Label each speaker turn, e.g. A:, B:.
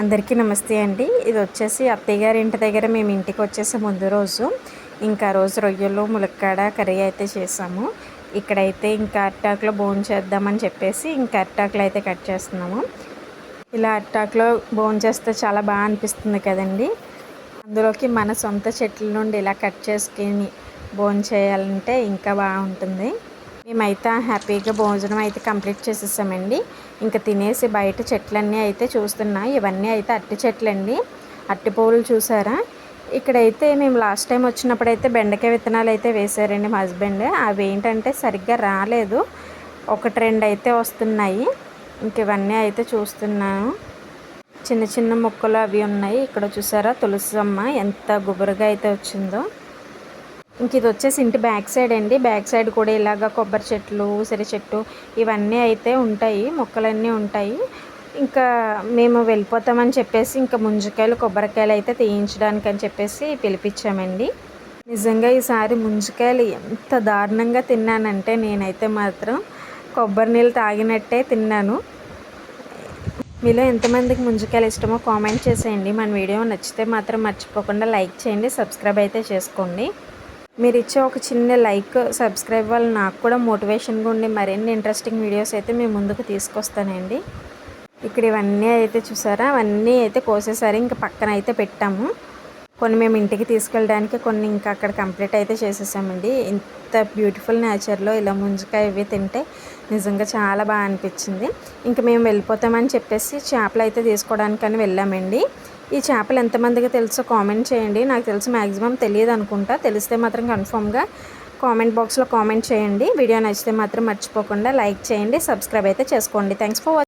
A: అందరికీ నమస్తే అండి. ఇది వచ్చేసి అత్తయ్య గారి ఇంటి దగ్గర మేము ఇంటికి వచ్చేసి ముందు రోజు ఇంకా రోజు రొయ్యలు ములక్కాడ కర్రీ అయితే చేసాము. ఇక్కడైతే ఇంకా అరిటాకులో భోంచేద్దామని చెప్పేసి ఇంకా అరిటాకులు అయితే కట్ చేస్తున్నాము. ఇలా అరిటాకులో భోంచేస్తే చాలా బాగా అనిపిస్తుంది కదండి. అందులోకి మన సొంత చెట్ల నుండి ఇలా కట్ చేసుకుని భోంచేయాలంటే ఇంకా బాగుంటుంది. మేమైతే హ్యాపీగా భోజనం అయితే కంప్లీట్ చేసేసామండి. ఇంకా తినేసి బయట చెట్లన్నీ అయితే చూస్తున్నా. ఇవన్నీ అయితే అరటి చెట్లండి. అరటి పువ్వులు చూసారా? ఇక్కడైతే మేము లాస్ట్ టైం వచ్చినప్పుడైతే బెండకాయ విత్తనాలు అయితే వేశారండి మా హస్బెండ్. అవి ఏంటంటే సరిగ్గా రాలేదు, ఒకటి రెండు అయితే వస్తున్నాయి. ఇంక ఇవన్నీ అయితే చూస్తున్నాను. చిన్న చిన్న మొక్కలు అవి ఉన్నాయి. ఇక్కడ చూసారా తులసమ్మ ఎంత గుబురుగా అయితే వచ్చిందో. ఇంక ఇది వచ్చేసి ఇంటి బ్యాక్ సైడ్ అండి. బ్యాక్ సైడ్ కూడా ఇలాగ కొబ్బరి చెట్లు, ఉసిరి చెట్టు ఇవన్నీ అయితే ఉంటాయి, మొక్కలన్నీ ఉంటాయి. ఇంకా మేము వెళ్ళిపోతామని చెప్పేసి ఇంకా ముంజికాయలు కొబ్బరికాయలు అయితే తీయించడానికి అని చెప్పేసి పిలిపించామండి. నిజంగా ఈసారి ముంజికాయలు ఎంత దారుణంగా తిన్నానంటే నేనైతే మాత్రం కొబ్బరి నీళ్ళు తాగినట్టే తిన్నాను. మీలో ఎంతమందికి ముంజికాయలు ఇష్టమో కామెంట్ చేసేయండి. మన వీడియో నచ్చితే మాత్రం మర్చిపోకుండా లైక్ చేయండి, సబ్స్క్రైబ్ అయితే చేసుకోండి. మీరు ఇచ్చే ఒక చిన్న లైక్, సబ్స్క్రైబ్ వల్ల నాకు కూడా మోటివేషన్గా ఉండి మరిన్ని ఇంట్రెస్టింగ్ వీడియోస్ అయితే మీ ముందుకు తీసుకొస్తానండి. ఇక్కడ ఇవన్నీ అయితే చూసారా, అవన్నీ అయితే కోసేసారి ఇంకా పక్కన అయితే పెట్టాము. కొన్ని మేము ఇంటికి తీసుకెళ్ళడానికి, కొన్ని ఇంకా అక్కడ కంప్లీట్ అయితే చేసేసామండి. ఇంత బ్యూటిఫుల్ నేచర్లో ఇలా ముంజికాయ ఇవి తింటే నిజంగా చాలా బాగా అనిపించింది. ఇంకా మేము వెళ్ళిపోతామని చెప్పేసి చేపలు అయితే తీసుకోవడానికని వెళ్ళామండి. ఈ చేపలు ఎంతమందికి తెలుసో కామెంట్ చేయండి. నాకు తెలిసి మ్యాక్సిమం తెలియదు అనుకుంటా. తెలిస్తే మాత్రం కన్ఫామ్గా కామెంట్ బాక్స్లో కామెంట్ చేయండి. వీడియో నచ్చితే మాత్రం మర్చిపోకుండా లైక్ చేయండి, సబ్స్క్రైబ్ అయితే చేసుకోండి. Thanks for watching.